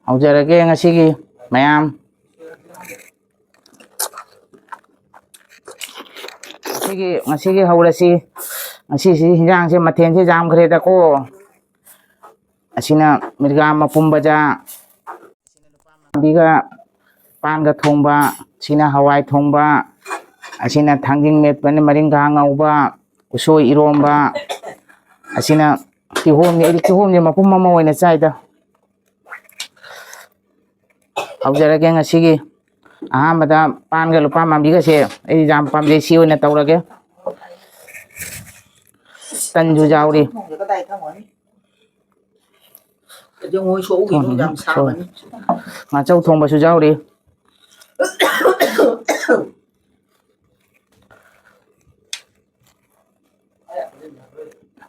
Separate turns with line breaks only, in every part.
ꯍꯧꯖꯔꯒꯦ ꯉꯁꯤꯒꯤ ꯃꯌꯥꯝ ꯉꯁꯤꯒꯤ ꯍꯧꯔꯁꯤ ꯉꯁꯤꯁꯤ ꯍꯤꯟꯖꯥꯡꯁꯦ ꯃꯊꯦꯜꯁꯦ ꯌꯥꯝꯈ꯭ꯔꯦꯗꯀꯣ ꯑꯁꯤꯅ ꯃꯤꯔꯒꯥ ꯃꯄꯨꯝ ꯕꯖꯥ ꯕꯤꯒ ꯄꯥꯟꯒ ꯊꯣꯡꯕ ꯑꯁꯤꯅ ꯍꯋꯥꯏ ꯊꯣꯡꯕ ꯑꯁꯤꯅ ꯊꯥꯡꯖꯤꯡ ꯃꯦꯠꯄꯅ ꯃꯔꯤꯡꯈꯥ ꯉꯧꯕ ꯎꯁꯣꯏ ꯏꯔꯣꯝꯕ ꯑꯁꯤꯅ ꯀꯤꯍꯣꯝꯅꯤ ꯑꯩꯗꯤ ꯀꯤꯍꯣꯝꯁꯦ ꯃꯄꯨꯝ ꯑꯃ ꯑꯣꯏꯅ ꯆꯥꯏꯗ ꯍꯧꯖꯔꯒꯦ ꯉꯁꯤꯒꯤ ꯑꯍꯥꯟꯕꯗ ꯄꯥꯟꯒ ꯂꯨꯄꯥ ꯃꯥꯡꯕꯤꯒꯁꯦ ꯑꯩ ꯌꯥꯝ ꯄꯥꯝꯖꯩ ꯁꯤ ꯑꯣꯏꯅ ꯇꯧꯔꯒꯦ ꯇꯟꯁꯨ ꯌꯥꯎꯔꯤ ꯉꯥꯆꯧ ꯊꯣꯡꯕꯁꯨ ꯌꯥꯎꯔꯤ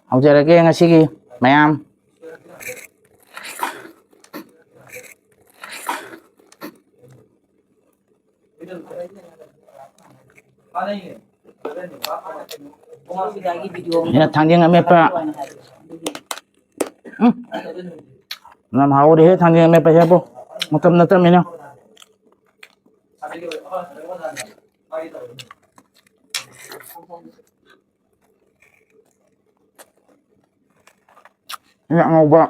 ꯍꯧꯖꯔꯒꯦ ꯉꯁꯤꯒꯤ ꯃꯌꯥꯝ ꯊꯥꯡꯖꯤꯡ ꯑꯃꯦꯠꯄ ꯌꯥꯝ ꯍꯥꯎꯔꯤꯍꯦ ꯊꯥꯡꯖꯤꯡ ꯑꯃꯦꯠꯄꯁꯦꯕꯨ ꯃꯇꯝ ꯅꯠꯇꯕꯅꯤꯅ ꯑꯉꯧꯕ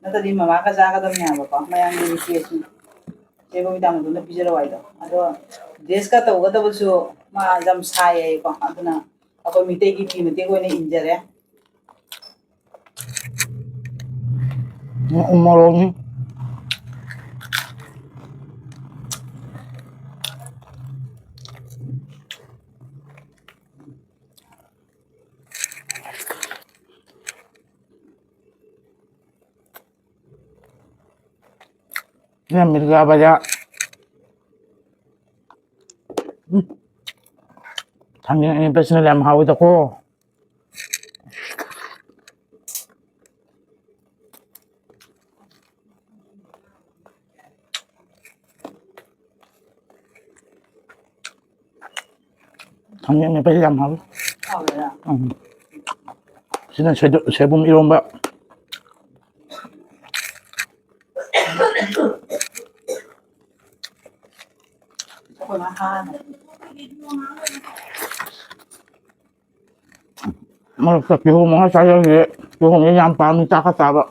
ꯅꯠꯇ꯭ꯔꯗꯤ ꯃꯃꯥꯒ ꯆꯥꯒꯗꯕꯅꯦ ꯍꯥꯏꯕꯀꯣ ꯃꯌꯥꯝꯒꯤ ꯅꯨꯡꯁꯤꯁꯤ ꯆꯦꯕ ꯃꯤꯗꯥꯡꯗꯨꯅ ꯄꯤꯖꯔꯛꯑꯣ ꯍꯥꯏꯗꯣ ꯑꯗꯣ ꯗ꯭ꯔꯦꯁꯀ ꯇꯧꯒꯗꯕꯁꯨ ꯃꯥ ꯌꯥꯝ ꯁꯥꯏꯌꯦꯀꯣ ꯑꯗꯨꯅ ꯑꯩꯈꯣꯏ ꯃꯤꯇꯩꯒꯤ ꯐꯤ ꯃꯇꯦꯛ ꯑꯣꯏꯅ ꯏꯟꯖꯔꯦ
ꯃꯣꯔꯣꯛꯅꯤ मिर्गा भजा थांजों पेसनल याम हाउ तको थांजों पेस याम हाउ सिना सेबुम इरोंबा Mà tập kiểu mà sao vậy? Kiểu không nhám pa mình ta ka ba.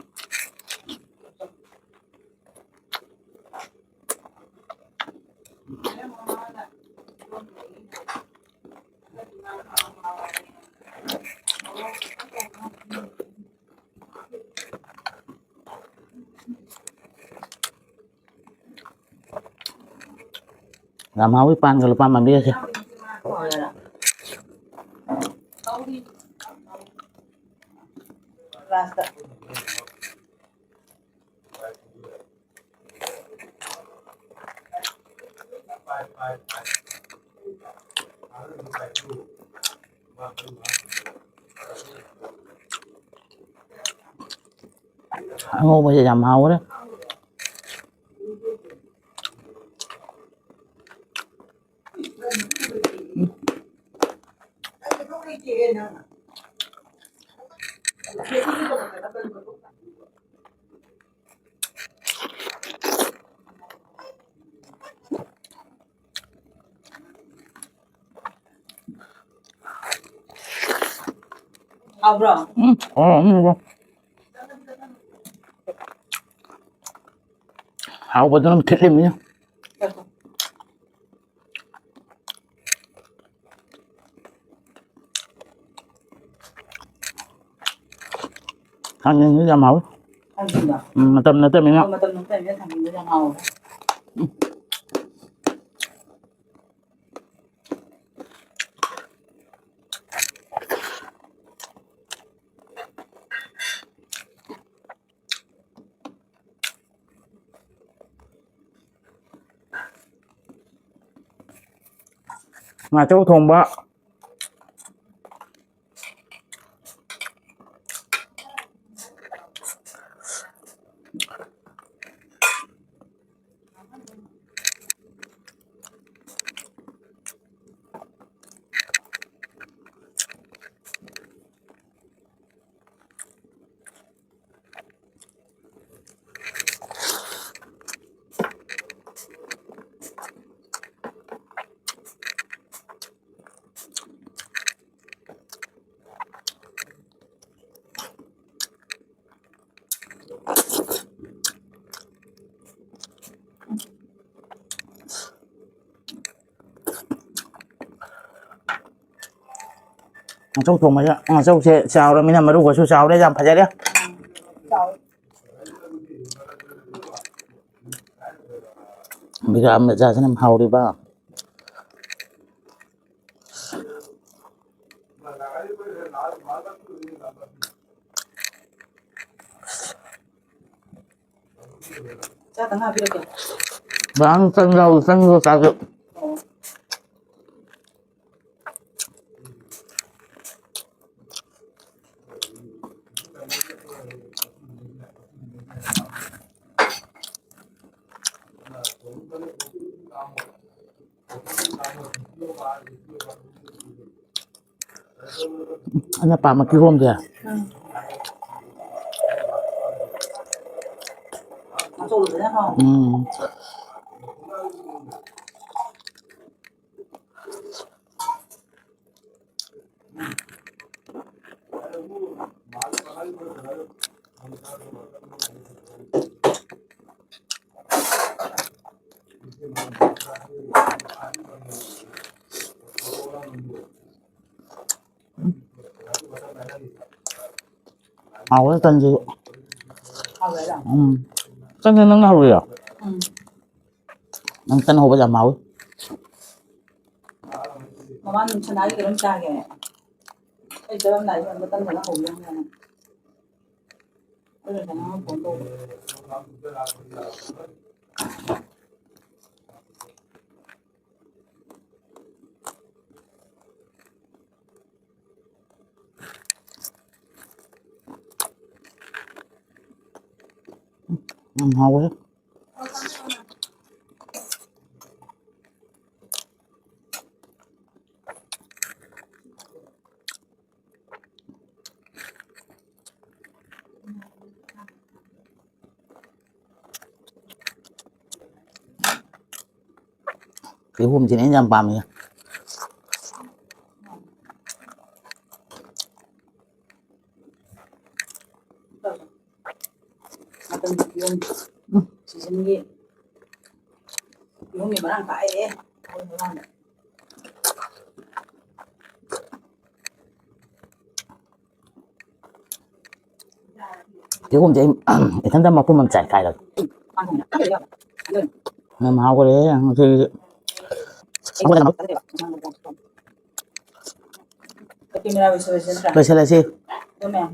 Làm hao pan kalau pan mà biết chứ.
Rasta.
Ngô bây giờ làm hao đó.
Bro.
Hao bữa nó thịt em nhá. Thằng này nó làm hao. Mà tâm nó tâm mình không?
Mà tâm nó tâm thằng nó làm hao.
Mà châu thùng bạ. Ngao thùng mà chứ ngao sẽ xào rồi mình làm mà đủ của xào đấy làm phải đấy
chào
bây giờ mình ra sẽ làm hàu đi ba
cha tanga video kìa
vâng xanh rau sao được anh apa mà kêu hôm kìa
nó trộn được đấy không
hàu cái cân gì
hao đấy à
cân nó ngầu rồi à
ừ
nó cân hàu bây giờ màu
mà bạn mình chán cái lắm cha kìa cái chỗ này mà tân phải nó hùng lên này bây giờ phải nó cuốn đồ
hàu ấy cái hôm chị nãy làm bằm nhỉ
tân yung season gì yung mình bán phải đấy thôi nó làm
cái hôm chị thân tâm mà cũng làm chạy cài được
ăn không được được
làm hàu cái đấy thì không có làm
cái camera visualization
tôi sẽ là gì
cái mẹ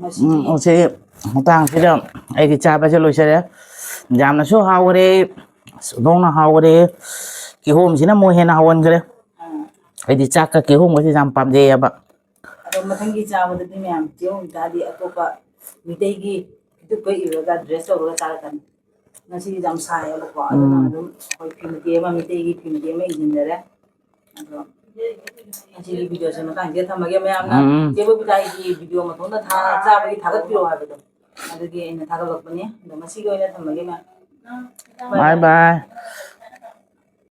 nó
sẽ không tăng thế đâu ai cái cha bây giờ lôi xe đấy giảm là số hàu cái đấy đông là hàu cái đấy cái hôm chỉ là mua hè nào hơn cái đấy ai đi chắc cái hôm có thể giảm bám gì à bạn
rồi mà thằng kia chào với tụi mẹ chiếu người ta đi ở chỗ cả người tây kia tụi cái yêu cái dress rồi cái sao cái nó chỉ dám sai ở đó nó đúng hồi phim kia mà người tây kia phim kia mấy gì đấy rồi chỉ video xem cái gì tham gia mấy em na chế bộ cái video mà thằng nó thà ra cái thằng cái video hay vậy đó cái này thằng cái lúc này nó mà xí cái này tham gia mấy
bye bye